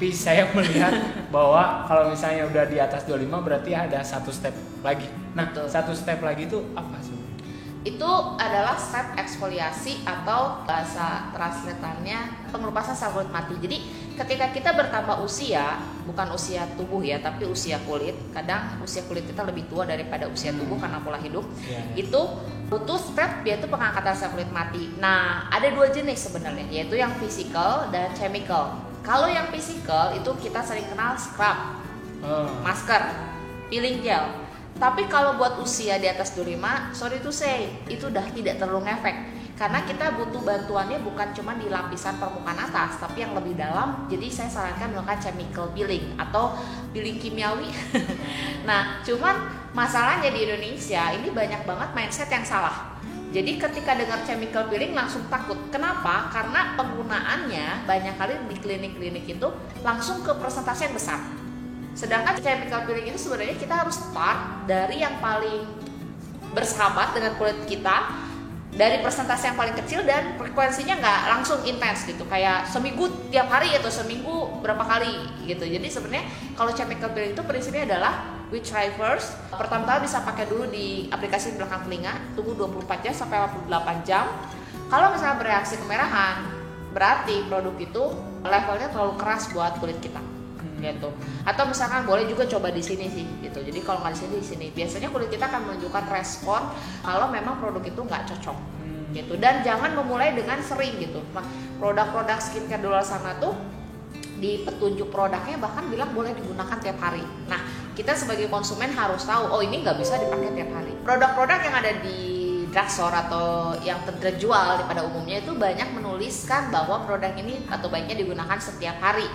Tapi saya melihat bahwa kalau misalnya udah di atas 25 berarti ada satu step lagi. Nah, Betul. satu step lagi itu apa sih? Itu adalah step eksfoliasi atau bahasa translatannya pengelupasan sel kulit mati. Jadi ketika kita bertambah usia, bukan usia tubuh ya, tapi usia kulit. Kadang usia kulit kita lebih tua daripada usia tubuh karena pola hidup. Itu butuh step yaitu pengangkatan sel kulit mati. Nah, ada dua jenis sebenarnya, yaitu yang physical dan chemical. Kalau yang physical itu kita sering kenal scrub, masker, peeling gel. Tapi kalau buat usia di atas 25, sorry to say, itu udah tidak terlalu ngefek. Karena kita butuh bantuannya bukan cuma di lapisan permukaan atas, tapi yang lebih dalam. Jadi saya sarankan melakukan chemical peeling atau peeling kimiawi. Nah, cuman masalahnya di Indonesia ini banyak banget mindset yang salah. Jadi ketika dengar chemical peeling langsung takut. Kenapa? Karena penggunaannya banyak kali di klinik-klinik itu langsung ke persentase yang besar. Sedangkan chemical peeling itu sebenarnya kita harus start dari yang paling bersahabat dengan kulit kita, dari persentase yang paling kecil dan frekuensinya nggak langsung intens gitu, kayak seminggu tiap hari atau seminggu berapa kali gitu. Jadi sebenarnya kalau chemical peeling itu prinsipnya adalah we try first. Pertama-tama bisa pakai dulu di aplikasi belakang telinga, tunggu 24 jam sampai 48 jam. Kalau misalnya bereaksi kemerahan, berarti produk itu levelnya terlalu keras buat kulit kita. Gitu. Atau misalkan boleh juga coba di sini sih gitu. Jadi kalau nggak di sini, biasanya kulit kita akan menunjukkan respon kalau memang produk itu nggak cocok gitu. Dan jangan memulai dengan sering gitu. Nah, produk-produk skincare di luar sana tuh di petunjuk produknya bahkan bilang boleh digunakan tiap hari. Nah, kita sebagai konsumen harus tahu, oh ini nggak bisa dipakai tiap hari. Produk-produk yang ada di drugstore atau yang terjual pada umumnya itu banyak menuliskan bahwa produk ini atau baiknya digunakan setiap hari.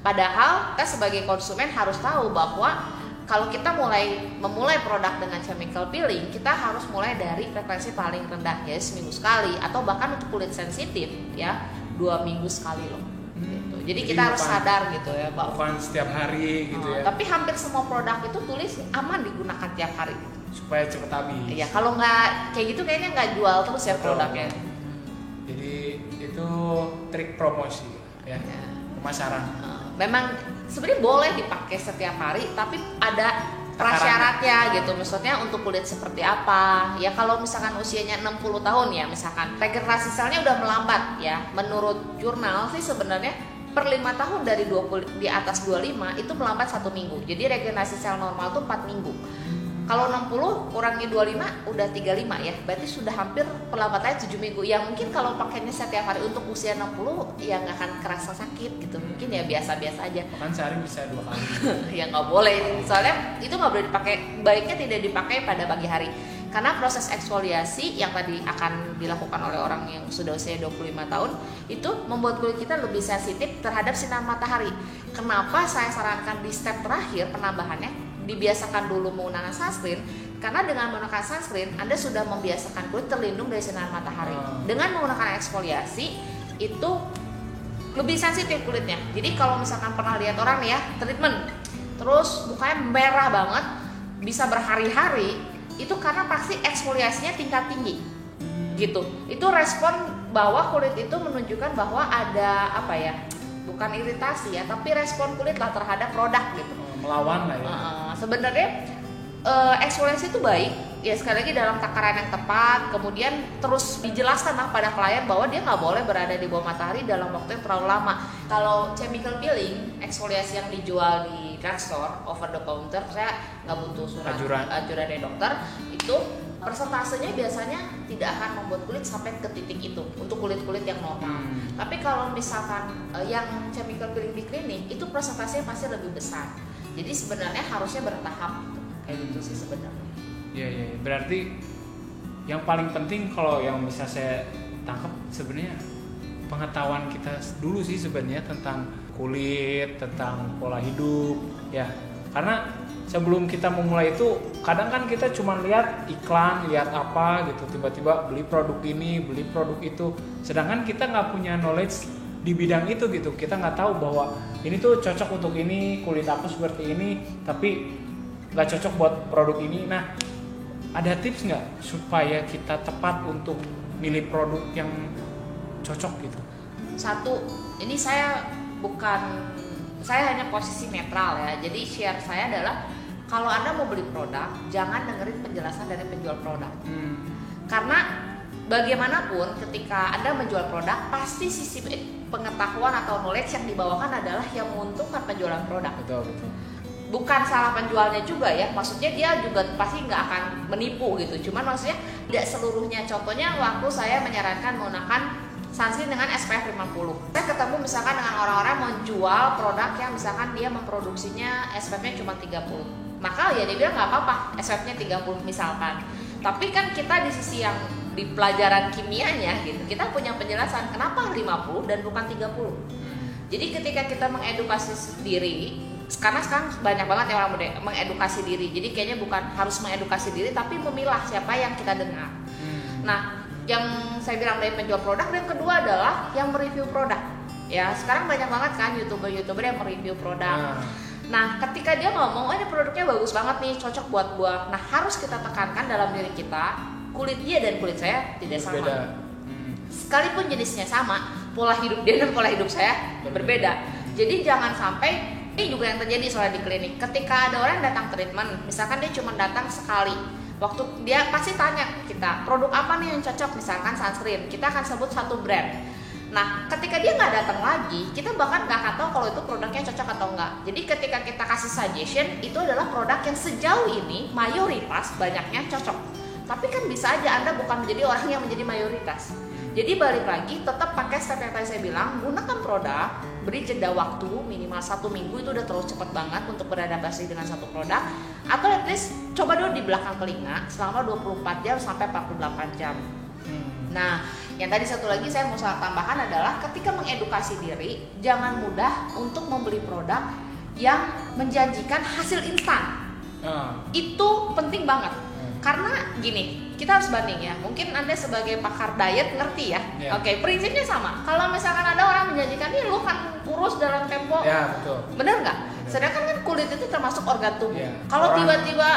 Padahal kita sebagai konsumen harus tahu bahwa kalau kita memulai produk dengan chemical peeling, kita harus mulai dari frekuensi paling rendah, ya seminggu sekali, atau bahkan untuk kulit sensitif ya 2 minggu sekali loh. Gitu. Jadi kita harus sadar gitu ya bahwa bukan setiap hari gitu ya. Tapi hampir semua produk itu tulis aman digunakan tiap hari gitu. Supaya cepat habis. Ya kalau nggak kayak gitu kayaknya nggak jual terus ya produknya. Jadi itu trik promosi ya. Pemasaran. Memang sebenarnya boleh dipakai setiap hari, tapi ada prasyaratnya gitu. Maksudnya untuk kulit seperti apa? Ya kalau misalkan usianya 60 tahun ya, misalkan regenerasi selnya udah melambat ya. Menurut jurnal sih sebenarnya per 5 tahun dari 20 di atas 25 itu melambat 1 minggu. Jadi regenerasi sel normal tuh 4 minggu. Kalau 60 kurangi 25 udah 35 ya. Berarti sudah hampir perlambatannya 7 minggu. Ya mungkin kalau pakainya setiap hari untuk usia 60 ya nggak akan kerasa sakit gitu. Mungkin ya biasa-biasa aja. Bahkan sehari bisa 2 kali. Ya nggak boleh. Soalnya itu nggak boleh dipakai. Baiknya tidak dipakai pada pagi hari. Karena proses eksfoliasi yang tadi akan dilakukan oleh orang yang sudah usia 25 tahun itu membuat kulit kita lebih sensitif terhadap sinar matahari. Kenapa saya sarankan di step terakhir penambahannya dibiasakan dulu menggunakan sunscreen? Karena dengan menggunakan sunscreen Anda sudah membiasakan kulit terlindung dari sinar matahari. Dengan menggunakan eksfoliasi itu lebih sensitif kulitnya. Jadi kalau misalkan pernah lihat orang nih ya treatment terus mukanya merah banget bisa berhari-hari, itu karena pasti eksfoliasinya tingkat tinggi gitu. Itu respon bahwa kulit itu menunjukkan bahwa ada apa ya, bukan iritasi ya, tapi respon kulit lah terhadap produk gitu. Melawan lah ya. Sebenarnya eksfoliasi itu baik ya, sekali lagi dalam takaran yang tepat. Kemudian terus dijelaskan lah pada klien bahwa dia nggak boleh berada di bawah matahari dalam waktu yang terlalu lama. Kalau chemical peeling, eksfoliasi yang dijual di drugstore over the counter, saya nggak butuh surat anjuran dari dokter, itu persentasenya biasanya tidak akan membuat kulit sampai ke titik itu untuk kulit-kulit yang normal. Tapi kalau misalkan yang chemical peeling di klinik itu persentasenya pasti lebih besar. Jadi sebenarnya harusnya bertahap kayak gitu sih sebenarnya. Iya. Berarti yang paling penting kalau yang bisa saya tangkap sebenarnya pengetahuan kita dulu sih sebenarnya tentang kulit, tentang pola hidup ya. Karena sebelum kita memulai itu kadang kan kita cuma lihat iklan, lihat apa gitu, tiba-tiba beli produk ini, beli produk itu, sedangkan kita nggak punya knowledge di bidang itu gitu. Kita nggak tahu bahwa ini tuh cocok untuk ini, kulit aku seperti ini, tapi nggak cocok buat produk ini. Nah, ada tips nggak supaya kita tepat untuk milih produk yang cocok gitu? Satu, ini saya bukan saya hanya posisi netral ya. Jadi share saya adalah kalau Anda mau beli produk, jangan dengerin penjelasan dari penjual produk. Karena bagaimanapun ketika Anda menjual produk, pasti sisi pengetahuan atau knowledge yang dibawakan adalah yang menguntungkan penjualan produk. Betul. Bukan salah penjualnya juga ya, maksudnya dia juga pasti nggak akan menipu gitu. Cuman maksudnya tidak seluruhnya. Contohnya waktu saya menyarankan menggunakan sunscreen dengan SPF 50. Saya ketemu misalkan dengan orang-orang menjual produk yang misalkan dia memproduksinya SPF-nya cuma 30. Maka ya dia bilang nggak apa-apa SPF-nya 30 misalkan. Tapi kan kita di sisi yang di pelajaran kimianya gitu, kita punya penjelasan kenapa 50 dan bukan 30. Jadi ketika kita mengedukasi diri, karena sekarang banyak banget ya orang mengedukasi diri. Jadi kayaknya bukan harus mengedukasi diri tapi memilah siapa yang kita dengar. Nah, yang saya bilang dari penjual produk, yang kedua adalah yang mereview produk. Ya, sekarang banyak banget kan YouTuber yang mereview produk. Nah, ketika dia ngomong, oh ini produknya bagus banget nih, cocok buat gua. Nah, harus kita tekankan dalam diri kita, kulit dia dan kulit saya tidak sama. Sekalipun jenisnya sama, pola hidup dia dan pola hidup saya berbeda. Jadi jangan sampai, ini juga yang terjadi soalnya di klinik. Ketika ada orang yang datang treatment, misalkan dia cuma datang sekali, waktu dia pasti tanya kita, produk apa nih yang cocok, misalkan sunscreen, kita akan sebut satu brand. Nah, ketika dia nggak datang lagi, kita bahkan nggak akan tahu kalau itu produknya cocok atau enggak. Jadi ketika kita kasih suggestion, itu adalah produk yang sejauh ini mayoritas banyaknya cocok. Tapi kan bisa aja Anda bukan menjadi orang yang menjadi mayoritas. Jadi balik lagi, tetap pakai step yang tadi saya bilang, gunakan produk, beri jeda waktu minimal 1 minggu, itu udah terlalu cepat banget untuk beradaptasi dengan satu produk. Atau at least coba dulu di belakang telinga selama 24 jam sampai 48 jam. Nah, yang tadi satu lagi saya mau tambahkan adalah ketika mengedukasi diri, jangan mudah untuk membeli produk yang menjanjikan hasil instan. Itu penting banget. Karena gini, kita harus banding ya. Mungkin Anda sebagai pakar diet ngerti ya. Oke, prinsipnya sama. Kalau misalkan ada orang menjanjikan, nih lu kan kurus dalam tempo. Betul. Bener nggak? Sedangkan kan kulit itu termasuk organ tubuh. Kalau tiba-tiba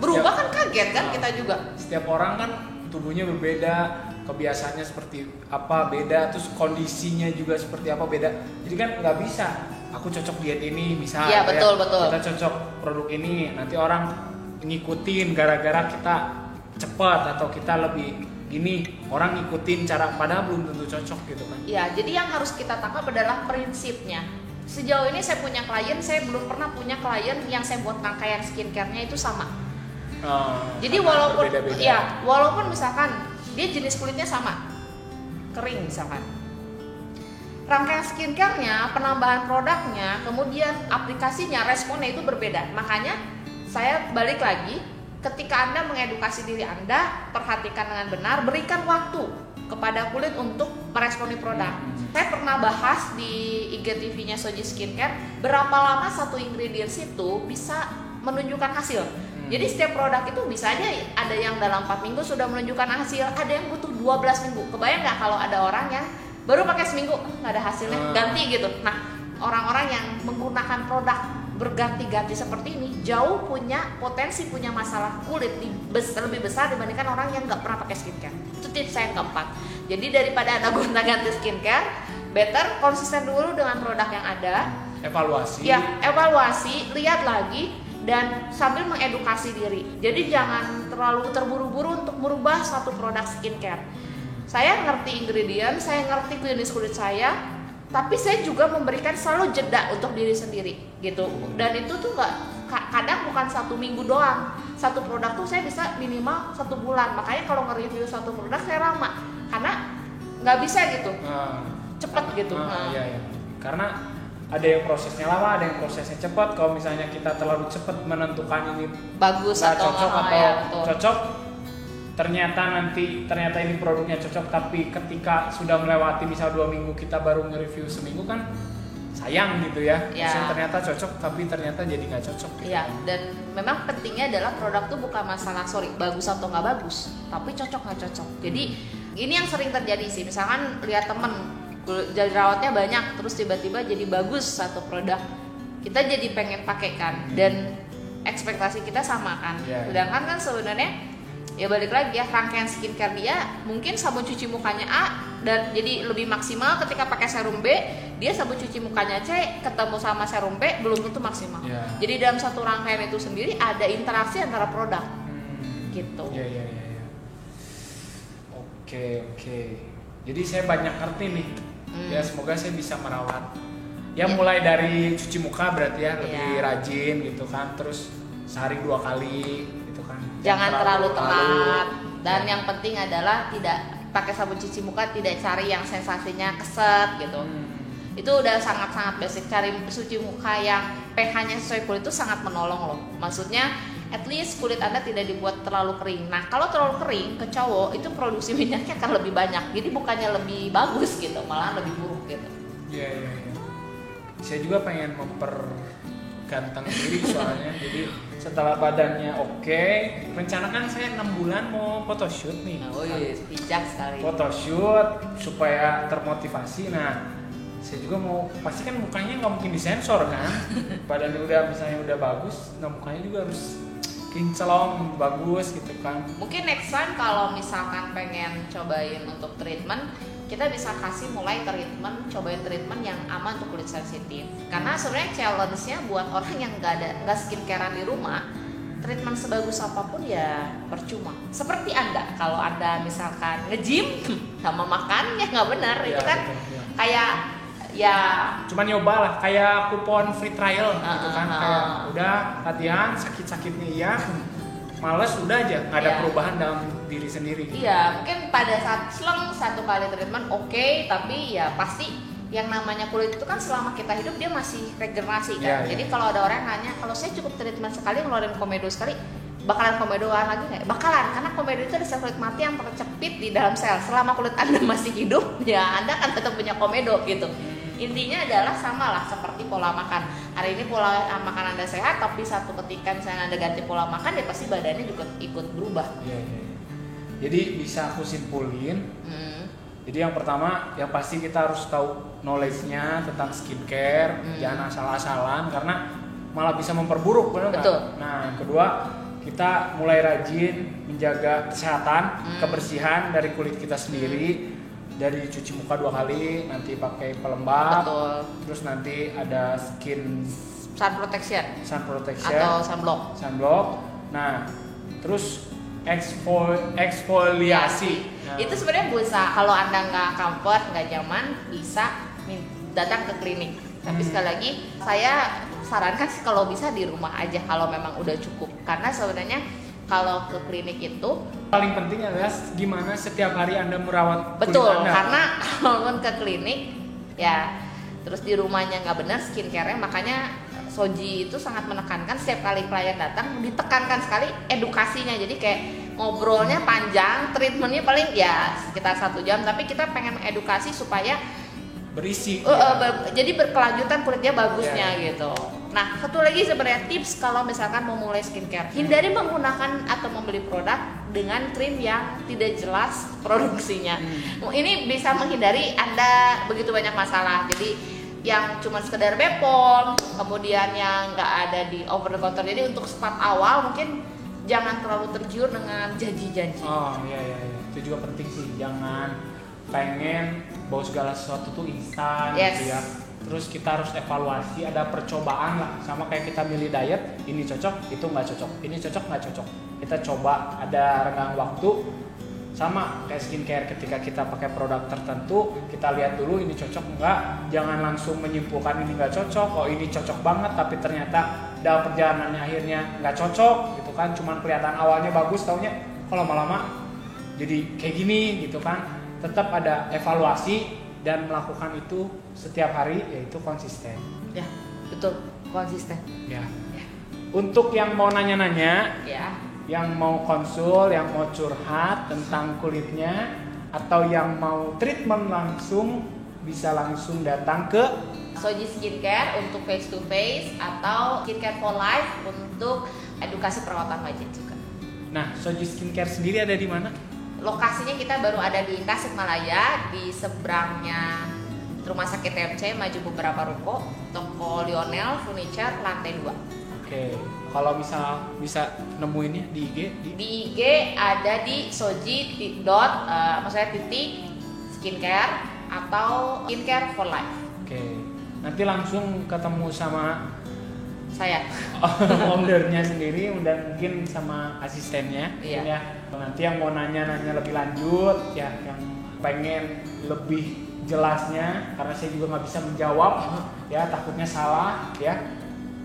berubah kan kaget kan kita juga. Setiap orang kan tubuhnya berbeda, kebiasaannya seperti apa beda, terus kondisinya juga seperti apa beda. Jadi kan nggak bisa aku cocok diet ini misalnya, betul. kita cocok produk ini, nanti orang ngikutin gara-gara kita cepat atau kita lebih gini, orang ngikutin cara, padahal belum tentu cocok gitu kan. Ya, jadi yang harus kita tangkap adalah prinsipnya. Sejauh ini saya punya klien, saya belum pernah punya klien yang saya buat rangkaian skincare-nya itu sama. Jadi walaupun berbeda-beda. Walaupun misalkan dia jenis kulitnya sama, kering misalkan, rangkaian skincare-nya, penambahan produknya, kemudian aplikasinya, responnya itu berbeda. Makanya saya balik lagi, ketika Anda mengedukasi diri Anda, perhatikan dengan benar, berikan waktu kepada kulit untuk meresponi produk. Saya pernah bahas di IGTV-nya Soji Skincare, berapa lama satu ingredients itu bisa menunjukkan hasil. Jadi setiap produk itu bisa aja ada yang dalam 4 minggu sudah menunjukkan hasil, ada yang butuh 12 minggu. Kebayang nggak kalau ada orang yang baru pakai seminggu nggak ada hasilnya, ganti gitu. Nah, orang-orang yang menggunakan produk berganti-ganti seperti ini jauh punya potensi punya masalah kulit lebih besar dibandingkan orang yang nggak pernah pakai skincare. Itu tips saya yang keempat. Jadi daripada Anda gonta-ganti skincare, better konsisten dulu dengan produk yang ada. Evaluasi. Ya, evaluasi, lihat lagi, dan sambil mengedukasi diri. Jadi jangan terlalu terburu-buru untuk merubah satu produk skincare. Saya ngerti ingredient, saya ngerti jenis kulit saya, tapi saya juga memberikan selalu jeda untuk diri sendiri gitu. Dan itu tuh kadang bukan 1 minggu doang. Satu produk tuh saya bisa minimal 1 bulan. Makanya kalau nge-review satu produk saya lama, karena nggak bisa gitu cepet gitu. Iya. Karena ada yang prosesnya lama, ada yang prosesnya cepat. Kalau misalnya kita terlalu cepat menentukan ini bagus atau cocok cocok, ternyata ini produknya cocok, tapi ketika sudah melewati misal 2 minggu kita baru nge-review seminggu kan sayang gitu ya. Misalnya ternyata cocok tapi ternyata jadi nggak cocok gitu. Iya, dan memang pentingnya adalah produk tuh bukan masalah bagus atau nggak bagus, tapi cocok nggak cocok. Jadi ini yang sering terjadi sih, misalkan lihat temen jerawatnya banyak, terus tiba-tiba jadi bagus satu produk, kita jadi pengen pakai kan, dan ekspektasi kita sama kan. Sedangkan kan sebenarnya ya balik lagi ya, rangkaian skincare dia mungkin sabun cuci mukanya A dan jadi lebih maksimal. Ketika pakai serum B, dia sabun cuci mukanya C ketemu sama serum B belum tentu maksimal. Jadi dalam satu rangkaian itu sendiri ada interaksi antara produk gitu. Iya. Oke. Jadi saya banyak ngerti nih. Ya semoga saya bisa merawat. Ya mulai dari cuci muka berarti ya lebih rajin gitu kan. Terus sehari 2 kali gitu kan. Jangan terlalu telat. Dan yang penting adalah tidak pakai sabun cuci muka, tidak cari yang sensasinya keset gitu. Itu udah sangat-sangat basic. Cari cuci muka yang pH-nya sesuai kulit itu sangat menolong loh. Maksudnya at least kulit Anda tidak dibuat terlalu kering. Nah, kalau terlalu kering ke cowok itu produksi minyaknya akan lebih banyak. Jadi bukannya lebih bagus gitu, malah lebih buruk gitu. Iya. Saya juga pengen memperganteng diri soalnya. Jadi setelah badannya oke, rencana kan saya 6 bulan mau photoshoot nih. Bijak sekali. Photoshoot supaya termotivasi. Nah, saya juga mau, pasti kan mukanya nggak mungkin disensor kan. Badannya udah misalnya udah bagus, nah mukanya juga harus kinclong, bagus gitu kan. Mungkin next time kalau misalkan pengen cobain untuk treatment, kita bisa kasih mulai cobain treatment yang aman untuk kulit sensitif. Karena sebenarnya challenge-nya buat orang yang nggak skincarean di rumah, treatment sebagus apapun ya percuma. Seperti Anda, kalau Anda misalkan nge-gym sama makan ya nggak benar, itu kan kayak ya cuman nyoba lah, kayak kupon free trial gitu kan. Kayak udah latihan sakit-sakitnya iya, males udah aja, nggak ada perubahan dalam diri sendiri gitu. Iya, mungkin pada saat 1 kali treatment oke, tapi ya pasti yang namanya kulit itu kan selama kita hidup dia masih regenerasi kan. Jadi kalau ada orang nanya, kalau saya cukup treatment sekali ngeluarin komedo sekali, bakalan komedoan lagi nggak? Bakalan, karena komedo itu ada sel kulit mati yang tercepit di dalam sel. Selama kulit Anda masih hidup, ya Anda kan tetap punya komedo gitu. Intinya adalah sama lah seperti pola makan. Hari ini pola makan Anda sehat, tapi satu ketika misalnya Anda ganti pola makan, ya pasti badannya juga ikut berubah. Iya. Jadi bisa aku simpulin. Jadi yang pertama, yang pasti kita harus tahu knowledge-nya tentang skincare, jangan asal-asalan karena malah bisa memperburuk, benar nggak? Nah, yang kedua, kita mulai rajin menjaga kesehatan, kebersihan dari kulit kita sendiri. Dari cuci muka 2 kali, nanti pakai pelembab. Terus nanti ada sun protection atau sunblock. Nah, terus eksfoliasi. Nah, itu sebenarnya bisa, kalau Anda nggak comfort, nggak nyaman, bisa datang ke klinik. Tapi sekali lagi saya sarankan sih kalau bisa di rumah aja kalau memang udah cukup. Karena sebenarnya kalau ke klinik itu paling penting adalah gimana setiap hari Anda merawat kulit Anda. Karena kalau ke klinik ya terus di rumahnya nggak benar skincare-nya, makanya Soji itu sangat menekankan setiap kali klien datang ditekankan sekali edukasinya. Jadi kayak ngobrolnya panjang, treatmentnya paling ya sekitar 1 jam, tapi kita pengen edukasi supaya berisi. Jadi berkelanjutan kulitnya bagusnya gitu. Nah, satu lagi sebenarnya tips kalau misalkan mau mulai skincare, hindari menggunakan atau membeli produk dengan krim yang tidak jelas produksinya. Ini bisa menghindari Anda begitu banyak masalah. Jadi yang cuma sekedar Bepom, kemudian yang nggak ada di over the counter. Jadi untuk start awal mungkin jangan terlalu tergiur dengan janji-janji. Oh iya, itu juga penting sih. Jangan pengen bawa segala sesuatu tuh instan gitu ya. Terus kita harus evaluasi, ada percobaan lah, sama kayak kita milih diet, ini cocok, itu nggak cocok, ini cocok nggak cocok. Kita coba, ada renggang waktu, sama kayak skincare, ketika kita pakai produk tertentu, kita lihat dulu ini cocok nggak, jangan langsung menyimpulkan ini nggak cocok, oh ini cocok banget, tapi ternyata dalam perjalanannya akhirnya nggak cocok, gitu kan, cuman kelihatan awalnya bagus, taunya kalau lama-lama jadi kayak gini, gitu kan. Tetap ada evaluasi dan melakukan itu setiap hari, yaitu konsisten. Ya, betul, konsisten. Ya. Untuk yang mau nanya-nanya, yang mau konsul, yang mau curhat tentang kulitnya, atau yang mau treatment langsung, bisa langsung datang ke Soji Skincare untuk face to face, atau Skincare for Life untuk edukasi perawatan wajah juga. Nah, Soji Skincare sendiri ada di mana? Lokasinya kita baru ada di Tasikmalaya, di seberangnya Rumah Sakit TMC, maju beberapa ruko, toko Lionel Furniture, lantai 2. Oke. Kalau misal bisa nemuinnya di IG Di IG ada di maksudnya titik skincare atau skincare for life. Oke. Nanti langsung ketemu sama Saya. ownernya sendiri dan mungkin sama asistennya. Iya. Ya. Nanti yang mau nanya lebih lanjut ya, yang pengen lebih jelasnya karena saya juga nggak bisa menjawab ya, takutnya salah ya,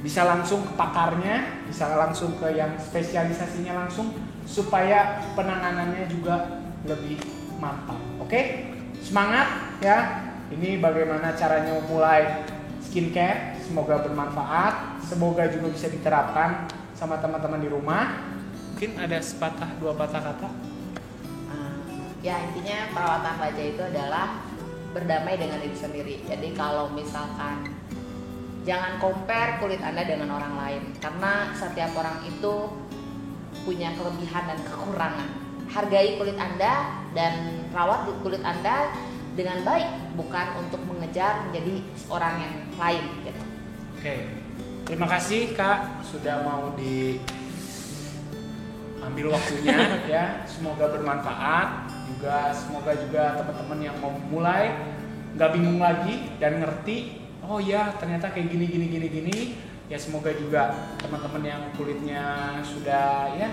bisa langsung ke pakarnya, bisa langsung ke yang spesialisasinya langsung supaya penanganannya juga lebih mantap. Oke, semangat ya. Ini bagaimana caranya memulai skincare, semoga bermanfaat, semoga juga bisa diterapkan sama teman-teman di rumah. Mungkin ada sepatah dua patah kata. Ya intinya perawatan wajah itu adalah berdamai dengan diri sendiri. Jadi kalau misalkan jangan compare kulit Anda dengan orang lain, karena setiap orang itu punya kelebihan dan kekurangan. Hargai kulit Anda dan rawat kulit Anda dengan baik, bukan untuk mengejar menjadi orang yang lain gitu. Oke. Terima kasih Kak sudah mau diambil waktunya ya. Semoga bermanfaat. Semoga juga teman-teman yang mau mulai nggak bingung lagi dan ngerti, oh ya ternyata kayak gini. Ya semoga juga teman-teman yang kulitnya sudah ya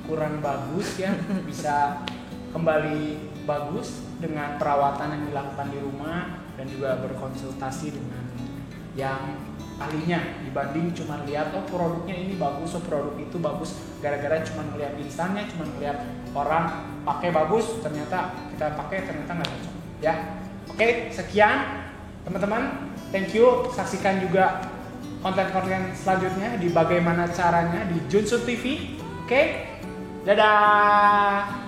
kurang bagus ya bisa kembali bagus dengan perawatan yang dilakukan di rumah dan juga berkonsultasi dengan yang ahlinya dibanding cuma lihat oh produknya ini bagus, oh produk itu bagus gara-gara cuma melihat instannya, cuma melihat orang pakai bagus, ternyata kita pakai ternyata nggak cocok ya. Oke, sekian teman-teman, thank you. Saksikan juga konten-konten selanjutnya di bagaimana caranya di Junsun TV. Oke, dadah.